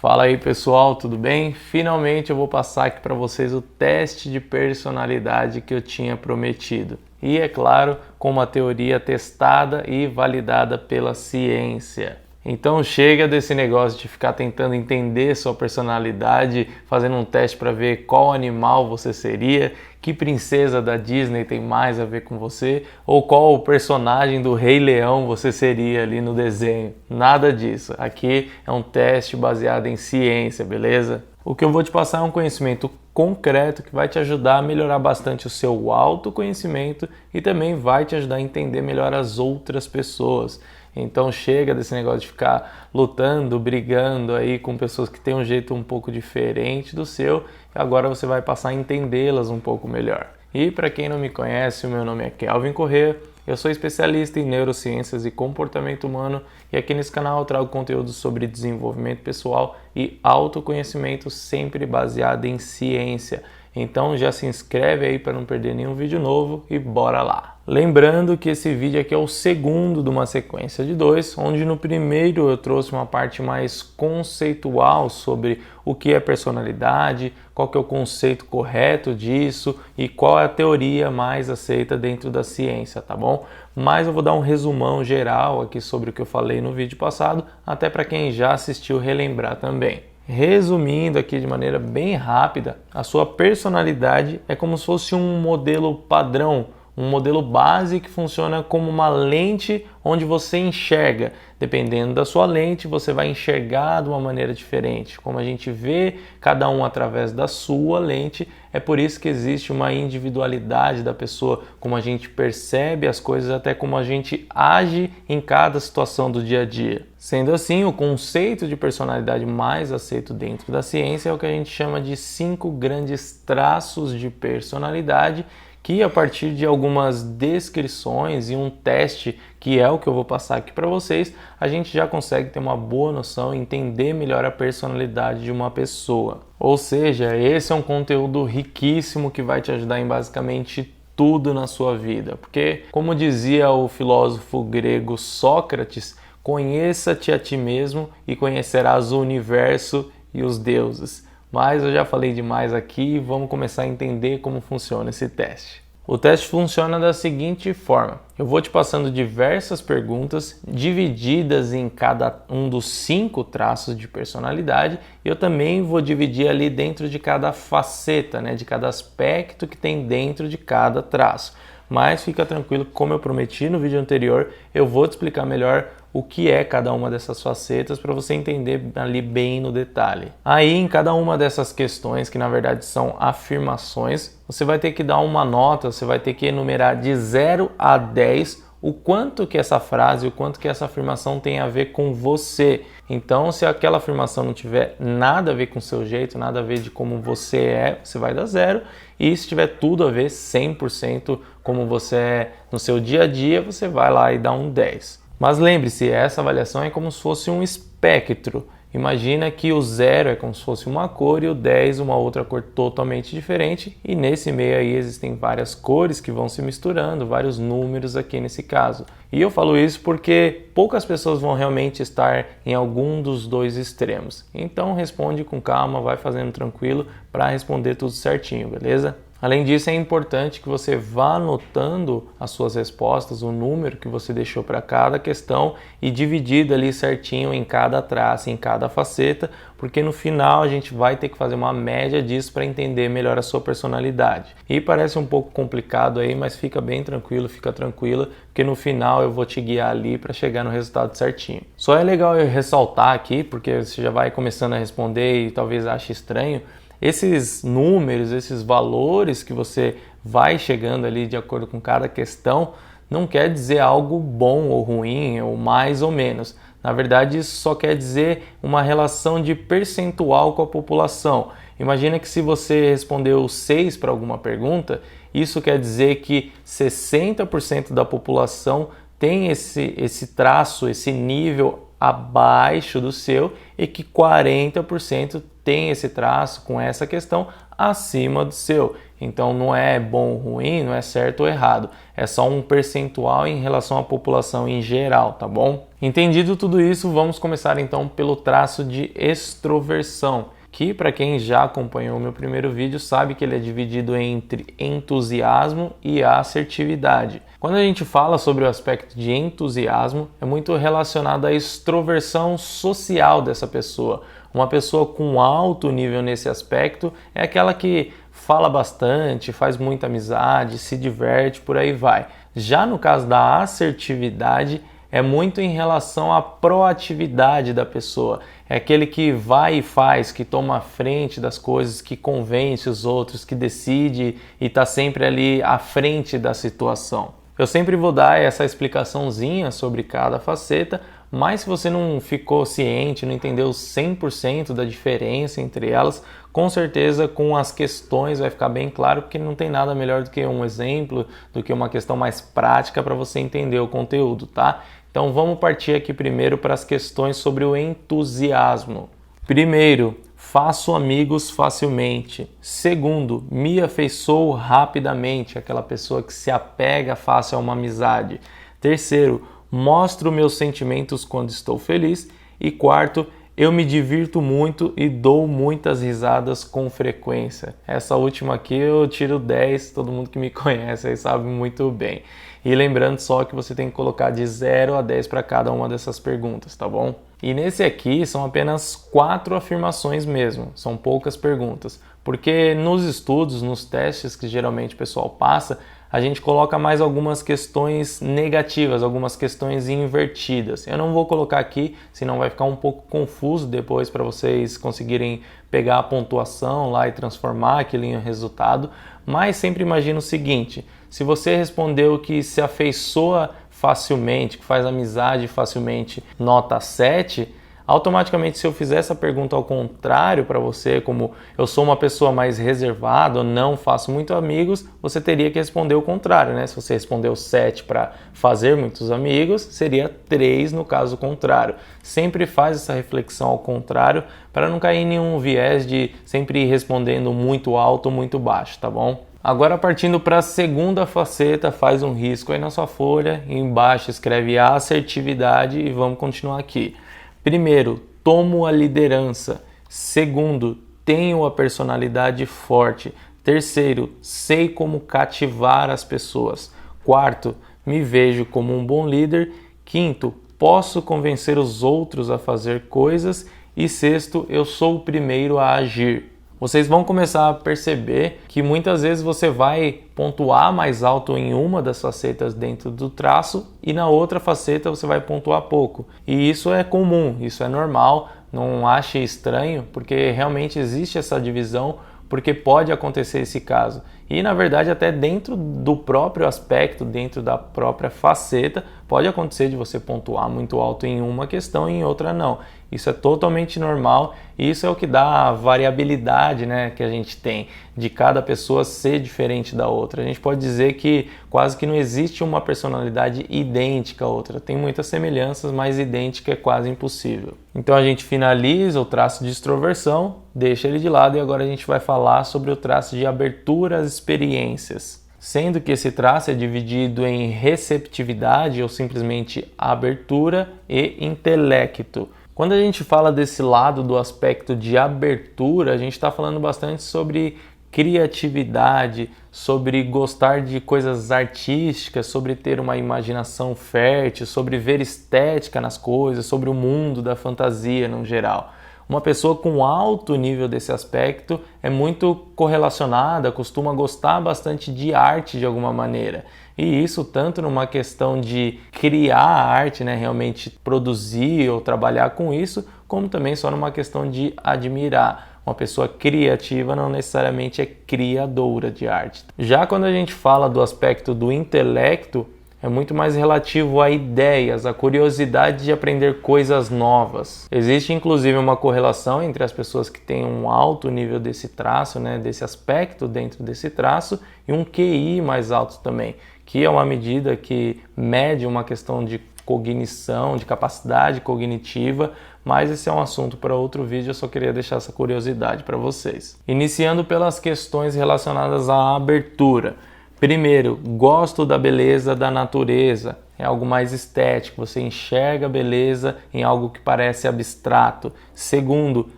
Fala aí pessoal, tudo bem? Finalmente eu vou passar aqui para vocês o teste de personalidade que eu tinha prometido. E é claro, com uma teoria testada e validada pela ciência. Então chega desse negócio de ficar tentando entender sua personalidade, fazendo um teste para ver qual animal você seria, que princesa da Disney tem mais a ver com você, ou qual personagem do Rei Leão você seria ali no desenho. Nada disso. Aqui é um teste baseado em ciência, beleza? O que eu vou te passar é um conhecimento concreto que vai te ajudar a melhorar bastante o seu autoconhecimento e também vai te ajudar a entender melhor as outras pessoas. Então chega desse negócio de ficar lutando, brigando aí com pessoas que têm um jeito um pouco diferente do seu, e agora você vai passar a entendê-las um pouco melhor. E para quem não me conhece, o meu nome é Kelvin Corrêa, eu sou especialista em neurociências e comportamento humano e aqui nesse canal eu trago conteúdo sobre desenvolvimento pessoal e autoconhecimento sempre baseado em ciência. Então já se inscreve aí para não perder nenhum vídeo novo e bora lá! Lembrando que esse vídeo aqui é o segundo de uma sequência de 2, onde no primeiro eu trouxe uma parte mais conceitual sobre o que é personalidade, qual que é o conceito correto disso e qual é a teoria mais aceita dentro da ciência, tá bom? Mas eu vou dar um resumão geral aqui sobre o que eu falei no vídeo passado, até para quem já assistiu relembrar também. Resumindo aqui de maneira bem rápida, a sua personalidade é como se fosse um modelo padrão, um modelo base que funciona como uma lente onde você enxerga. Dependendo da sua lente, você vai enxergar de uma maneira diferente. Como a gente vê cada um através da sua lente, é por isso que existe uma individualidade da pessoa, como a gente percebe as coisas, até como a gente age em cada situação do dia a dia. Sendo assim, o conceito de personalidade mais aceito dentro da ciência é o que a gente chama de 5 grandes traços de personalidade, que a partir de algumas descrições e um teste, que é o que eu vou passar aqui para vocês, a gente já consegue ter uma boa noção e entender melhor a personalidade de uma pessoa. Ou seja, esse é um conteúdo riquíssimo que vai te ajudar em basicamente tudo na sua vida. Porque, como dizia o filósofo grego Sócrates, conheça-te a ti mesmo e conhecerás o universo e os deuses. Mas eu já falei demais aqui, vamos começar a entender como funciona esse teste. O teste funciona da seguinte forma: eu vou te passando diversas perguntas divididas em cada um dos 5 traços de personalidade e eu também vou dividir ali dentro de cada faceta, de cada aspecto que tem dentro de cada traço. Mas fica tranquilo, como eu prometi no vídeo anterior, eu vou te explicar melhor o que é cada uma dessas facetas para você entender ali bem no detalhe. Aí, em cada uma dessas questões, que na verdade são afirmações, você vai ter que dar uma nota, você vai ter que enumerar de 0 a 10 o quanto que essa frase, o quanto que essa afirmação tem a ver com você. Então, se aquela afirmação não tiver nada a ver com o seu jeito, nada a ver de como você é, você vai dar 0. E se tiver tudo a ver 100% como você é no seu dia a dia, você vai lá e dá um 10. Mas lembre-se, essa avaliação é como se fosse um espectro. Imagina que o 0 é como se fosse uma cor e o 10 uma outra cor totalmente diferente. E nesse meio aí existem várias cores que vão se misturando, vários números aqui nesse caso. E eu falo isso porque poucas pessoas vão realmente estar em algum dos dois extremos. Então responde com calma, vai fazendo tranquilo para responder tudo certinho, beleza? Além disso, é importante que você vá anotando as suas respostas, o número que você deixou para cada questão e dividido ali certinho em cada traço, em cada faceta, porque no final a gente vai ter que fazer uma média disso para entender melhor a sua personalidade. E parece um pouco complicado aí, mas fica bem tranquilo, fica tranquila, porque no final eu vou te guiar ali para chegar no resultado certinho. Só é legal eu ressaltar aqui, porque você já vai começando a responder e talvez ache estranho, esses números, esses valores que você vai chegando ali de acordo com cada questão, não quer dizer algo bom ou ruim, ou mais ou menos. Na verdade, isso só quer dizer uma relação de percentual com a população. Imagina que se você respondeu 6 para alguma pergunta, isso quer dizer que 60% da população tem esse traço, esse nível abaixo do seu e que 40% tem esse traço com essa questão acima do seu. Então não é bom ou ruim, não é certo ou errado, é só um percentual em relação à população em geral, tá bom? Entendido tudo isso, vamos começar então pelo traço de extroversão, que para quem já acompanhou o meu primeiro vídeo sabe que ele é dividido entre entusiasmo e assertividade. Quando a gente fala sobre o aspecto de entusiasmo, é muito relacionado à extroversão social dessa pessoa. Uma pessoa com alto nível nesse aspecto é aquela que fala bastante, faz muita amizade, se diverte, por aí vai. Já no caso da assertividade, é muito em relação à proatividade da pessoa. É aquele que vai e faz, que toma a frente das coisas, que convence os outros, que decide e está sempre ali à frente da situação. Eu sempre vou dar essa explicaçãozinha sobre cada faceta, mas se você não ficou ciente, não entendeu 100% da diferença entre elas, com certeza com as questões vai ficar bem claro, porque não tem nada melhor do que um exemplo, do que uma questão mais prática para você entender o conteúdo, tá? Então vamos partir aqui primeiro para as questões sobre o entusiasmo. Primeiro, faço amigos facilmente. Segundo, me afeiçoo rapidamente, aquela pessoa que se apega fácil a uma amizade. Terceiro, mostro meus sentimentos quando estou feliz. E quarto, eu me divirto muito e dou muitas risadas com frequência. Essa última aqui eu tiro 10, todo mundo que me conhece aí sabe muito bem. E lembrando só que você tem que colocar de 0 a 10 para cada uma dessas perguntas, tá bom? E nesse aqui são apenas 4 afirmações mesmo, são poucas perguntas. Porque nos estudos, nos testes que geralmente o pessoal passa, a gente coloca mais algumas questões negativas, algumas questões invertidas. Eu não vou colocar aqui, senão vai ficar um pouco confuso depois para vocês conseguirem pegar a pontuação lá e transformar aquilo em resultado. Mas sempre imagina o seguinte, se você respondeu que se afeiçoa facilmente, que faz amizade facilmente, nota 7, automaticamente se eu fizer essa pergunta ao contrário para você, como eu sou uma pessoa mais reservada ou não faço muitos amigos, você teria que responder o contrário, né? Se você respondeu 7 para fazer muitos amigos, seria 3 no caso contrário. Sempre faz essa reflexão ao contrário para não cair em nenhum viés de sempre ir respondendo muito alto ou muito baixo, tá bom? Agora partindo para a segunda faceta, faz um risco aí na sua folha, embaixo escreve assertividade e vamos continuar aqui. Primeiro, tomo a liderança. Segundo, tenho a personalidade forte. Terceiro, sei como cativar as pessoas. Quarto, me vejo como um bom líder. Quinto, posso convencer os outros a fazer coisas. E sexto, eu sou o primeiro a agir. Vocês vão começar a perceber que muitas vezes você vai pontuar mais alto em uma das facetas dentro do traço e na outra faceta você vai pontuar pouco. E isso é comum, isso é normal, não ache estranho, porque realmente existe essa divisão, porque pode acontecer esse caso. E na verdade até dentro do próprio aspecto, dentro da própria faceta, pode acontecer de você pontuar muito alto em uma questão e em outra não. Isso é totalmente normal e isso é o que dá a variabilidade, né, que a gente tem de cada pessoa ser diferente da outra. A gente pode dizer que quase que não existe uma personalidade idêntica à outra. Tem muitas semelhanças, mas idêntica é quase impossível. Então a gente finaliza o traço de extroversão, deixa ele de lado e agora a gente vai falar sobre o traço de abertura às experiências. Sendo que esse traço é dividido em receptividade ou simplesmente abertura e intelecto. Quando a gente fala desse lado do aspecto de abertura, a gente está falando bastante sobre criatividade, sobre gostar de coisas artísticas, sobre ter uma imaginação fértil, sobre ver estética nas coisas, sobre o mundo da fantasia no geral. Uma pessoa com alto nível desse aspecto é muito correlacionada, costuma gostar bastante de arte de alguma maneira. E isso tanto numa questão de criar a arte, né, realmente produzir ou trabalhar com isso, como também só numa questão de admirar. Uma pessoa criativa não necessariamente é criadora de arte. Já quando a gente fala do aspecto do intelecto, é muito mais relativo a ideias, a curiosidade de aprender coisas novas. Existe inclusive uma correlação entre as pessoas que têm um alto nível desse traço, né, desse aspecto dentro desse traço, e um QI mais alto também, que é uma medida que mede uma questão de cognição, de capacidade cognitiva, mas esse é um assunto para outro vídeo, eu só queria deixar essa curiosidade para vocês. Iniciando pelas questões relacionadas à abertura. Primeiro, gosto da beleza da natureza, é algo mais estético, você enxerga a beleza em algo que parece abstrato. Segundo,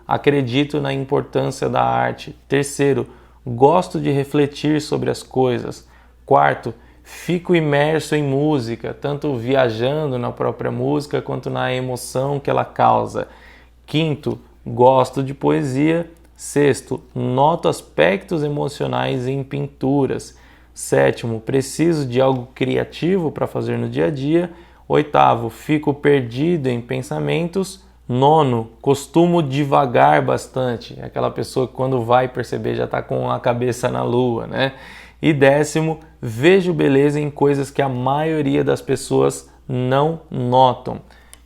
acredito na importância da arte. Terceiro, gosto de refletir sobre as coisas. Quarto, fico imerso em música, tanto viajando na própria música quanto na emoção que ela causa. Quinto, gosto de poesia. Sexto, noto aspectos emocionais em pinturas. Sétimo, preciso de algo criativo para fazer no dia a dia. Oitavo, fico perdido em pensamentos. Nono, costumo divagar bastante. É aquela pessoa que quando vai perceber já está com a cabeça na lua, né? E décimo, vejo beleza em coisas que a maioria das pessoas não notam.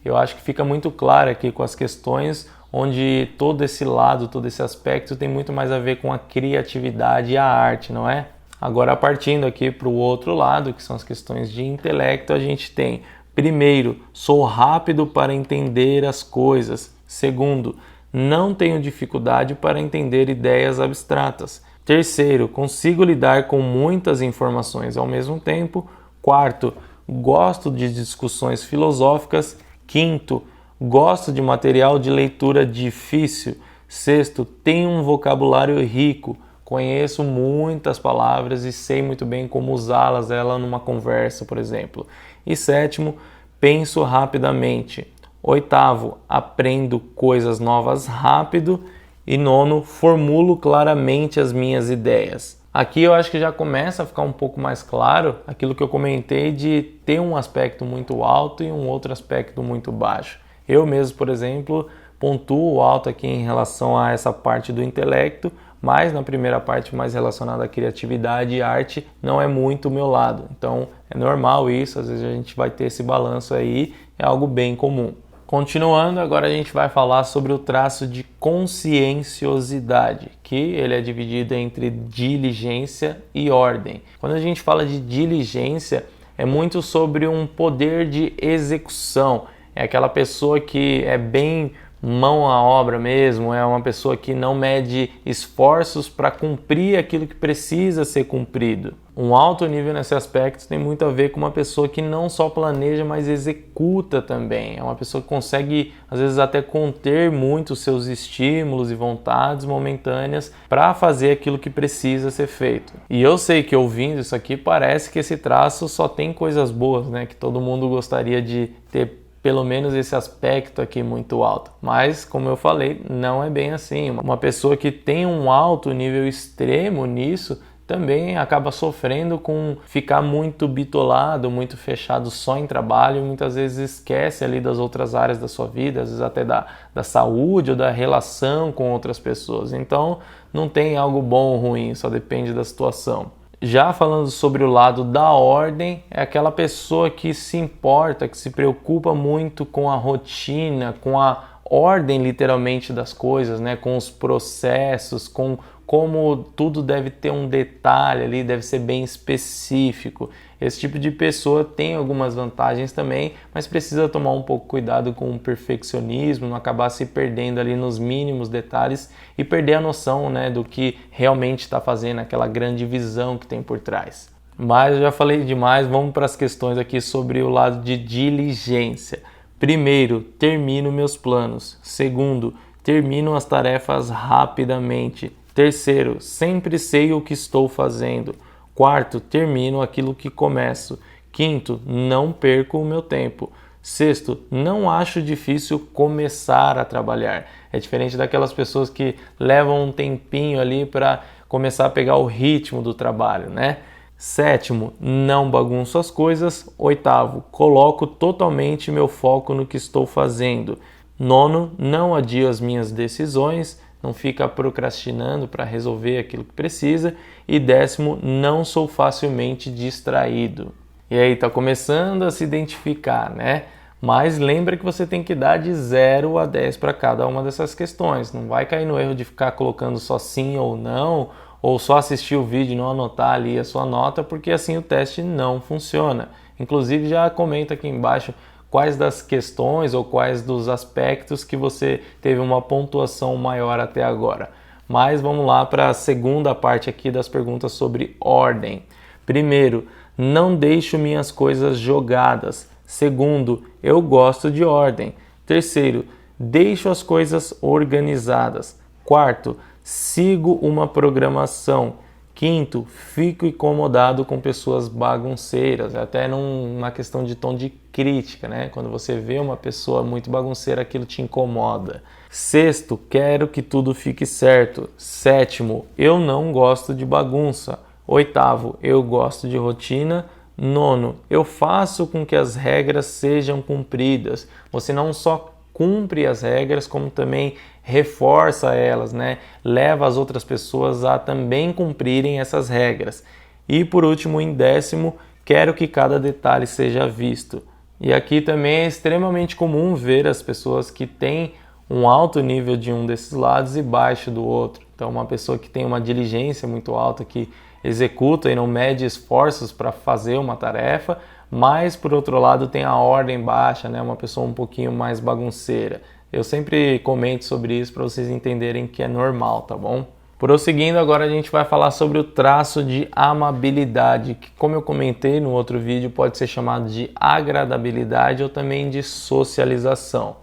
Eu acho que fica muito claro aqui com as questões onde todo esse lado, todo esse aspecto tem muito mais a ver com a criatividade e a arte, não é? Agora, partindo aqui para o outro lado, que são as questões de intelecto, a gente tem, primeiro, sou rápido para entender as coisas. Segundo, não tenho dificuldade para entender ideias abstratas. Terceiro, consigo lidar com muitas informações ao mesmo tempo. Quarto, gosto de discussões filosóficas. Quinto, gosto de material de leitura difícil. Sexto, tenho um vocabulário rico. Conheço muitas palavras e sei muito bem como usá-las numa conversa, por exemplo. E sétimo, penso rapidamente. Oitavo, aprendo coisas novas rápido. E nono, formulo claramente as minhas ideias. Aqui eu acho que já começa a ficar um pouco mais claro aquilo que eu comentei de ter um aspecto muito alto e um outro aspecto muito baixo. Eu mesmo, por exemplo, pontuo alto aqui em relação a essa parte do intelecto, mas na primeira parte mais relacionada à criatividade e arte não é muito o meu lado. Então é normal isso, às vezes a gente vai ter esse balanço aí, é algo bem comum. Continuando, agora a gente vai falar sobre o traço de conscienciosidade, que ele é dividido entre diligência e ordem. Quando a gente fala de diligência, é muito sobre um poder de execução. É aquela pessoa que é bem mão à obra mesmo, é uma pessoa que não mede esforços para cumprir aquilo que precisa ser cumprido. Um alto nível nesse aspecto tem muito a ver com uma pessoa que não só planeja, mas executa também. É uma pessoa que consegue, às vezes, até conter muito os seus estímulos e vontades momentâneas para fazer aquilo que precisa ser feito. E eu sei que ouvindo isso aqui parece que esse traço só tem coisas boas, né? Que todo mundo gostaria de ter pelo menos esse aspecto aqui muito alto. Mas, como eu falei, não é bem assim. Uma pessoa que tem um alto nível extremo nisso também acaba sofrendo com ficar muito bitolado, muito fechado só em trabalho, muitas vezes esquece ali das outras áreas da sua vida, às vezes até da saúde ou da relação com outras pessoas. Então, não tem algo bom ou ruim, só depende da situação. Já falando sobre o lado da ordem, é aquela pessoa que se importa, que se preocupa muito com a rotina, com a ordem literalmente das coisas, né? Com os processos, com como tudo deve ter um detalhe ali, deve ser bem específico. Esse tipo de pessoa tem algumas vantagens também, mas precisa tomar um pouco cuidado com o perfeccionismo, não acabar se perdendo ali nos mínimos detalhes e perder a noção, né, do que realmente está fazendo, aquela grande visão que tem por trás. Mas eu já falei demais, vamos para as questões aqui sobre o lado de diligência. Primeiro, termino meus planos. Segundo, termino as tarefas rapidamente. Terceiro, sempre sei o que estou fazendo. Quarto, termino aquilo que começo. Quinto, não perco o meu tempo. Sexto, não acho difícil começar a trabalhar. É diferente daquelas pessoas que levam um tempinho ali para começar a pegar o ritmo do trabalho, né? Sétimo, não bagunço as coisas. Oitavo, coloco totalmente meu foco no que estou fazendo. Nono, não adio as minhas decisões. Não fica procrastinando para resolver aquilo que precisa. E décimo, não sou facilmente distraído. E aí, tá começando a se identificar, né? Mas lembra que você tem que dar de 0 a 10 para cada uma dessas questões. Não vai cair no erro de ficar colocando só sim ou não, ou só assistir o vídeo e não anotar ali a sua nota, porque assim o teste não funciona. Inclusive, já comenta aqui embaixo quais das questões ou quais dos aspectos que você teve uma pontuação maior até agora. Mas vamos lá para a segunda parte aqui das perguntas sobre ordem. Primeiro, não deixo minhas coisas jogadas. Segundo, eu gosto de ordem. Terceiro, deixo as coisas organizadas. Quarto, sigo uma programação. Quinto, fico incomodado com pessoas bagunceiras, até numa questão de tom de crítica, né? Quando você vê uma pessoa muito bagunceira, aquilo te incomoda. Sexto, quero que tudo fique certo. Sétimo, eu não gosto de bagunça. Oitavo, eu gosto de rotina. Nono, eu faço com que as regras sejam cumpridas. Você não só cumpre as regras, como também reforça elas, né? Leva as outras pessoas a também cumprirem essas regras. E por último, em décimo, quero que cada detalhe seja visto. E aqui também é extremamente comum ver as pessoas que têm um alto nível de um desses lados e baixo do outro. Então, uma pessoa que tem uma diligência muito alta, que executa e não mede esforços para fazer uma tarefa, mas por outro lado tem a ordem baixa, né? Uma pessoa um pouquinho mais bagunceira. Eu sempre comento sobre isso para vocês entenderem que é normal, tá bom? Prosseguindo, agora a gente vai falar sobre o traço de amabilidade, que, como eu comentei no outro vídeo, pode ser chamado de agradabilidade ou também de socialização.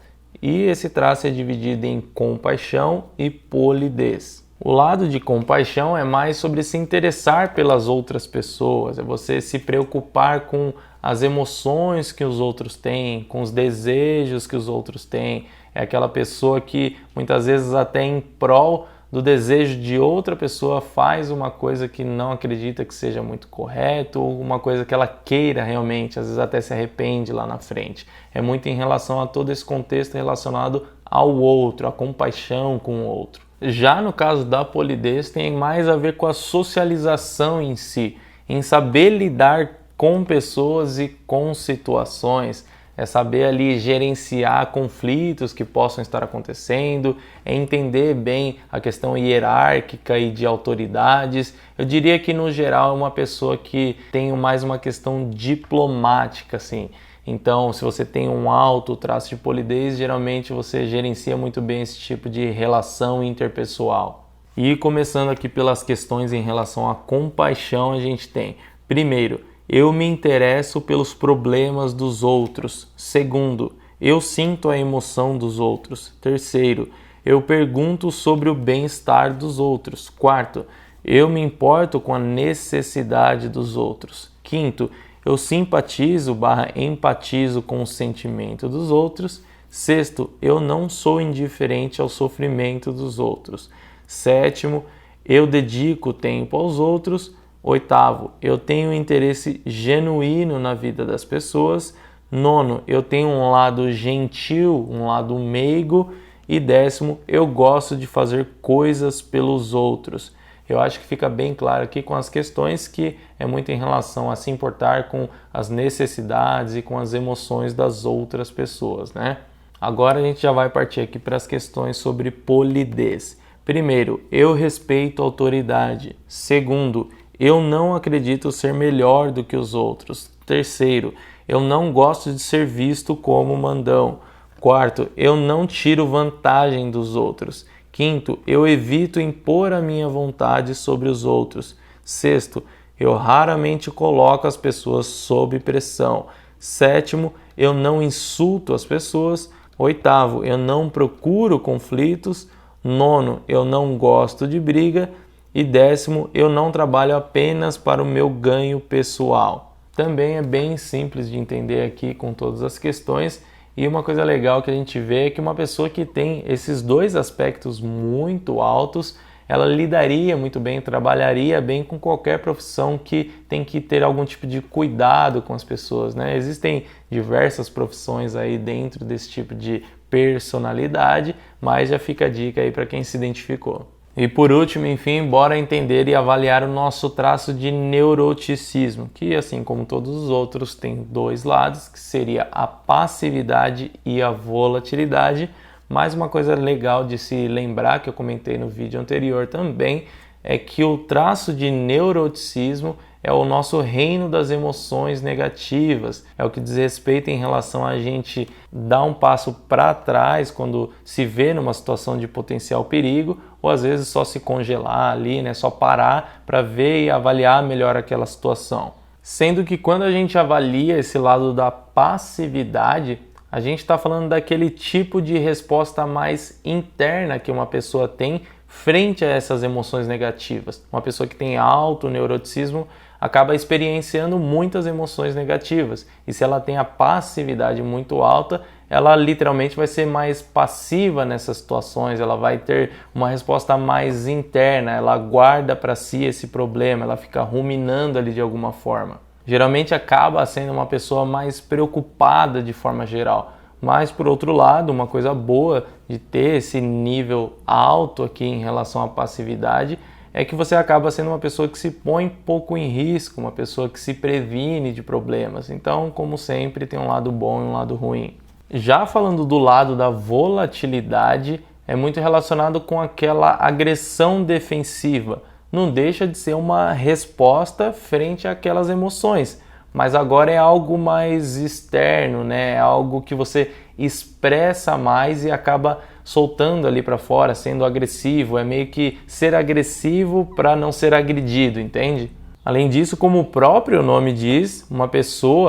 E esse traço é dividido em compaixão e polidez. O lado de compaixão é mais sobre se interessar pelas outras pessoas, é você se preocupar com as emoções que os outros têm, com os desejos que os outros têm. É aquela pessoa que muitas vezes até em prol do desejo de outra pessoa faz uma coisa que não acredita que seja muito correto ou uma coisa que ela queira realmente, às vezes até se arrepende lá na frente. É muito em relação a todo esse contexto relacionado ao outro, a compaixão com o outro. Já no caso da polidez tem mais a ver com a socialização em si, em saber lidar com pessoas e com situações, é saber ali gerenciar conflitos que possam estar acontecendo, é entender bem a questão hierárquica e de autoridades. Eu diria que no geral é uma pessoa que tem mais uma questão diplomática, assim. Então, se você tem um alto traço de polidez, geralmente você gerencia muito bem esse tipo de relação interpessoal. E começando aqui pelas questões em relação à compaixão, a gente tem, primeiro, eu me interesso pelos problemas dos outros. Segundo, eu sinto a emoção dos outros. Terceiro, eu pergunto sobre o bem-estar dos outros. Quarto, eu me importo com a necessidade dos outros. Quinto, eu simpatizo/empatizo com o sentimento dos outros. Sexto, eu não sou indiferente ao sofrimento dos outros. Sétimo, eu dedico tempo aos outros. Oitavo, eu tenho interesse genuíno na vida das pessoas. Nono, eu tenho um lado gentil, um lado meigo. E décimo, eu gosto de fazer coisas pelos outros. Eu acho que fica bem claro aqui com as questões que é muito em relação a se importar com as necessidades e com as emoções das outras pessoas, né? Agora a gente já vai partir aqui para as questões sobre polidez. Primeiro, eu respeito a autoridade. Segundo, eu não acredito ser melhor do que os outros. Terceiro, eu não gosto de ser visto como mandão. Quarto, eu não tiro vantagem dos outros. Quinto, eu evito impor a minha vontade sobre os outros. Sexto, eu raramente coloco as pessoas sob pressão. Sétimo, eu não insulto as pessoas. Oitavo, eu não procuro conflitos. Nono, eu não gosto de briga. E décimo, eu não trabalho apenas para o meu ganho pessoal. Também é bem simples de entender aqui com todas as questões. E uma coisa legal que a gente vê é que uma pessoa que tem esses dois aspectos muito altos, ela lidaria muito bem, trabalharia bem com qualquer profissão que tem que ter algum tipo de cuidado com as pessoas, né? Existem diversas profissões aí dentro desse tipo de personalidade, mas já fica a dica aí para quem se identificou. E por último, enfim, bora entender e avaliar o nosso traço de neuroticismo, que assim como todos os outros tem dois lados, que seria a passividade e a volatilidade. Mas uma coisa legal de se lembrar, que eu comentei no vídeo anterior também, é que o traço de neuroticismo é o nosso reino das emoções negativas, é o que diz respeito em relação a gente dar um passo para trás quando se vê numa situação de potencial perigo, ou às vezes só se congelar ali, né? Só parar para ver e avaliar melhor aquela situação. Sendo que quando a gente avalia esse lado da passividade, a gente está falando daquele tipo de resposta mais interna que uma pessoa tem frente a essas emoções negativas. Uma pessoa que tem alto neuroticismo acaba experienciando muitas emoções negativas. E se ela tem a passividade muito alta, ela literalmente vai ser mais passiva nessas situações, ela vai ter uma resposta mais interna, ela guarda para si esse problema, ela fica ruminando ali de alguma forma. Geralmente acaba sendo uma pessoa mais preocupada de forma geral. Mas, por outro lado, uma coisa boa de ter esse nível alto aqui em relação à passividade é que você acaba sendo uma pessoa que se põe pouco em risco, uma pessoa que se previne de problemas. Então, como sempre, tem um lado bom e um lado ruim. Já falando do lado da volatilidade, é muito relacionado com aquela agressão defensiva. Não deixa de ser uma resposta frente àquelas emoções, mas agora é algo mais externo, né? É algo que você expressa mais e acaba soltando ali para fora, sendo agressivo. É meio que ser agressivo para não ser agredido, entende? Além disso, como o próprio nome diz,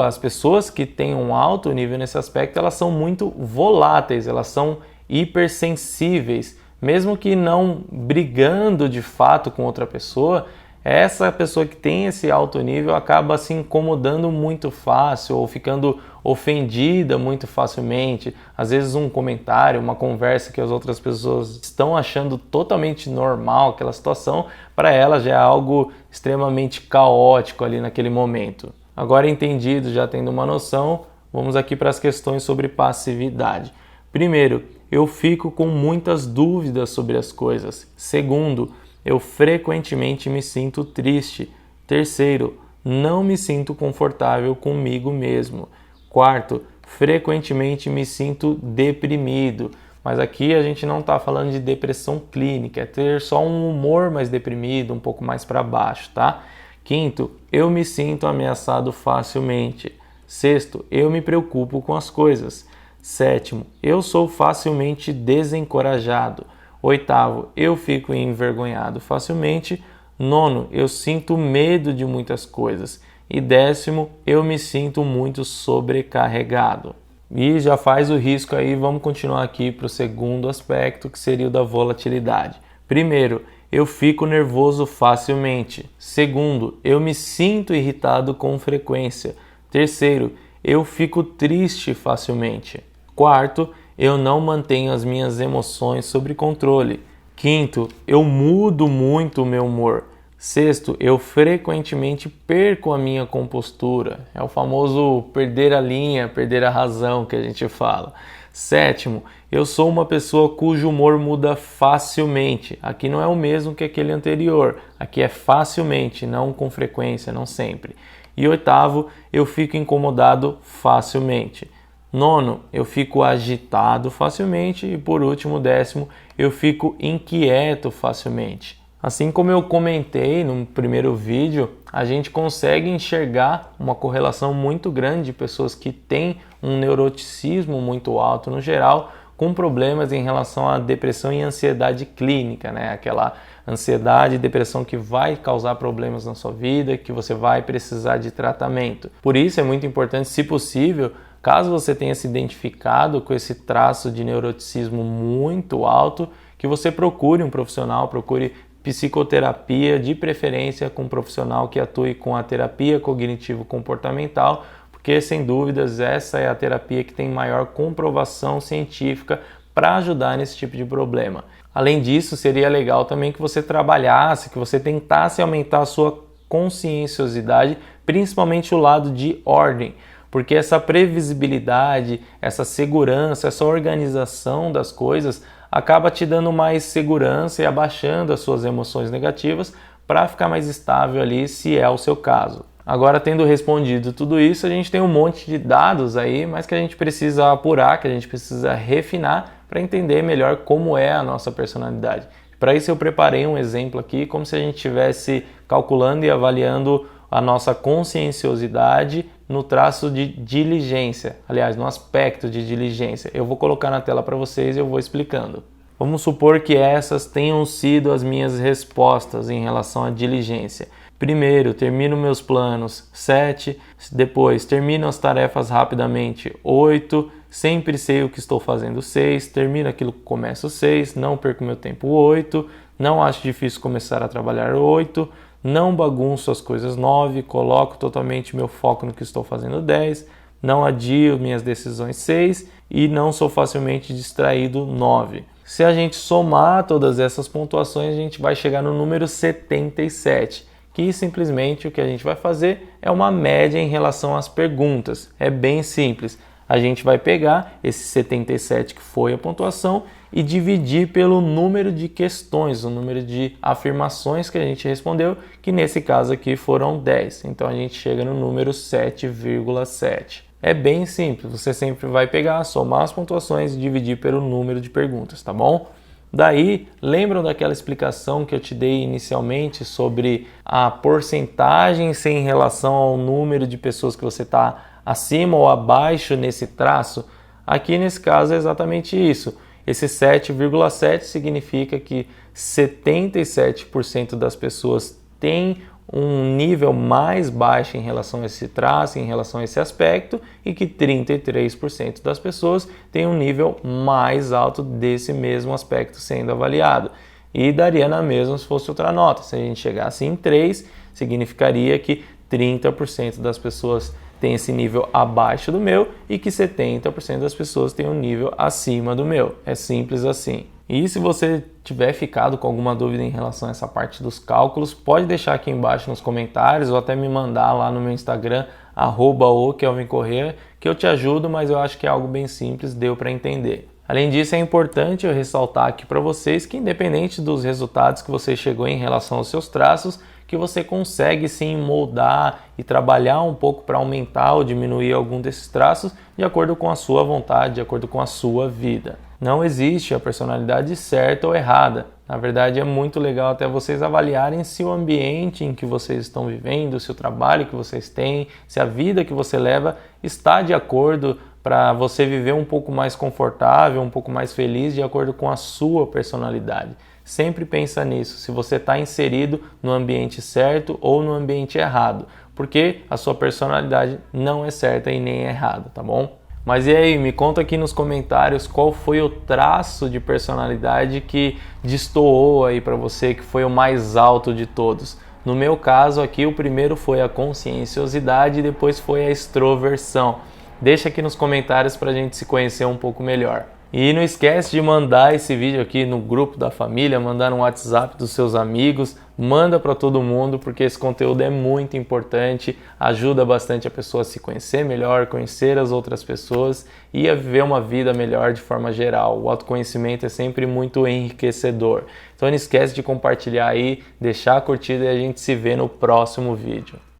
as pessoas que têm um alto nível nesse aspecto, elas são muito voláteis, elas são hipersensíveis. Mesmo que não brigando de fato com outra pessoa, essa pessoa que tem esse alto nível acaba se incomodando muito fácil ou ficando ofendida muito facilmente. Às vezes um comentário, uma conversa que as outras pessoas estão achando totalmente normal, aquela situação, para ela já é algo extremamente caótico ali naquele momento. Agora entendido, já tendo uma noção, vamos aqui para as questões sobre passividade. Primeiro, eu fico com muitas dúvidas sobre as coisas. Segundo, eu frequentemente me sinto triste. Terceiro, não me sinto confortável comigo mesmo. Quarto, frequentemente me sinto deprimido. Mas aqui a gente não está falando de depressão clínica, é ter só um humor mais deprimido, um pouco mais para baixo, tá? Quinto, eu me sinto ameaçado facilmente. Sexto, eu me preocupo com as coisas. Sétimo, eu sou facilmente desencorajado. Oitavo, eu fico envergonhado facilmente. Nono, eu sinto medo de muitas coisas. E décimo, eu me sinto muito sobrecarregado. E já faz o risco aí, vamos continuar aqui para o segundo aspecto, que seria o da volatilidade. Primeiro, eu fico nervoso facilmente. Segundo, eu me sinto irritado com frequência. Terceiro, eu fico triste facilmente. Quarto, eu não mantenho as minhas emoções sob controle. Quinto, eu mudo muito o meu humor. Sexto, eu frequentemente perco a minha compostura. É o famoso perder a linha, perder a razão que a gente fala. Sétimo, eu sou uma pessoa cujo humor muda facilmente. Aqui não é o mesmo que aquele anterior. Aqui é facilmente, não com frequência, não sempre. E oitavo, eu fico incomodado facilmente. Nono, eu fico agitado facilmente. E por último, décimo, eu fico inquieto facilmente. Assim como eu comentei no primeiro vídeo, a gente consegue enxergar uma correlação muito grande de pessoas que têm um neuroticismo muito alto no geral, com problemas em relação à depressão e ansiedade clínica, né? Aquela ansiedade e depressão que vai causar problemas na sua vida, que você vai precisar de tratamento. Por isso é muito importante, se possível, caso você tenha se identificado com esse traço de neuroticismo muito alto, que você procure um profissional, procure psicoterapia, de preferência com um profissional que atue com a terapia cognitivo-comportamental, porque sem dúvidas essa é a terapia que tem maior comprovação científica para ajudar nesse tipo de problema. Além disso, seria legal também que você trabalhasse, que você tentasse aumentar a sua conscienciosidade, principalmente o lado de ordem, porque essa previsibilidade, essa segurança, essa organização das coisas acaba te dando mais segurança e abaixando as suas emoções negativas para ficar mais estável ali, se é o seu caso. Agora, tendo respondido tudo isso, a gente tem um monte de dados aí, mas que a gente precisa apurar, que a gente precisa refinar para entender melhor como é a nossa personalidade. Para isso eu preparei um exemplo aqui, como se a gente estivesse calculando e avaliando a nossa conscienciosidade no traço de diligência, aliás, no aspecto de diligência. Eu vou colocar na tela para vocês e eu vou explicando. Vamos supor que essas tenham sido as minhas respostas em relação à diligência. Primeiro, termino meus planos, 7. Depois, termino as tarefas rapidamente, 8. Sempre sei o que estou fazendo, 6. Termino aquilo que começo, 6. Não perco meu tempo, 8. Não acho difícil começar a trabalhar, 8. Não bagunço as coisas, 9. Coloco totalmente meu foco no que estou fazendo, 10. Não adio minhas decisões, 6. E não sou facilmente distraído, 9. Se a gente somar todas essas pontuações, a gente vai chegar no número 77, que simplesmente o que a gente vai fazer é uma média em relação às perguntas. É bem simples. A gente vai pegar esse 77 que foi a pontuação e dividir pelo número de questões, o número de afirmações que a gente respondeu, que nesse caso aqui foram 10. Então a gente chega no número 7,7. É bem simples, você sempre vai pegar, somar as pontuações e dividir pelo número de perguntas, tá bom? Daí, lembram daquela explicação que eu te dei inicialmente sobre a porcentagem em relação ao número de pessoas que você está acima ou abaixo nesse traço? Aqui nesse caso é exatamente isso. Esse 7,7 significa que 77% das pessoas têm um nível mais baixo em relação a esse traço, em relação a esse aspecto, e que 33% das pessoas têm um nível mais alto desse mesmo aspecto sendo avaliado. E daria na mesma se fosse outra nota. Se a gente chegasse em 3, significaria que 30% das pessoas têm esse nível abaixo do meu e que 70% das pessoas têm um nível acima do meu. É simples assim. E se você tiver ficado com alguma dúvida em relação a essa parte dos cálculos, pode deixar aqui embaixo nos comentários ou até me mandar lá no meu Instagram, @o_kelvincorrea, que eu te ajudo, mas eu acho que é algo bem simples, deu para entender. Além disso, é importante eu ressaltar aqui para vocês que independente dos resultados que você chegou em relação aos seus traços, que você consegue sim moldar e trabalhar um pouco para aumentar ou diminuir algum desses traços de acordo com a sua vontade, de acordo com a sua vida. Não existe a personalidade certa ou errada. Na verdade, é muito legal até vocês avaliarem se o ambiente em que vocês estão vivendo, se o trabalho que vocês têm, se a vida que você leva está de acordo para você viver um pouco mais confortável, um pouco mais feliz de acordo com a sua personalidade. Sempre pensa nisso, se você está inserido no ambiente certo ou no ambiente errado, porque a sua personalidade não é certa e nem é errada, tá bom? Mas e aí, me conta aqui nos comentários qual foi o traço de personalidade que destoou aí para você, que foi o mais alto de todos. No meu caso aqui, o primeiro foi a conscienciosidade e depois foi a extroversão. Deixa aqui nos comentários para a gente se conhecer um pouco melhor. E não esquece de mandar esse vídeo aqui no grupo da família, mandar no WhatsApp dos seus amigos, manda para todo mundo, porque esse conteúdo é muito importante, ajuda bastante a pessoa a se conhecer melhor, conhecer as outras pessoas e a viver uma vida melhor de forma geral. O autoconhecimento é sempre muito enriquecedor. Então não esquece de compartilhar aí, deixar a curtida e a gente se vê no próximo vídeo.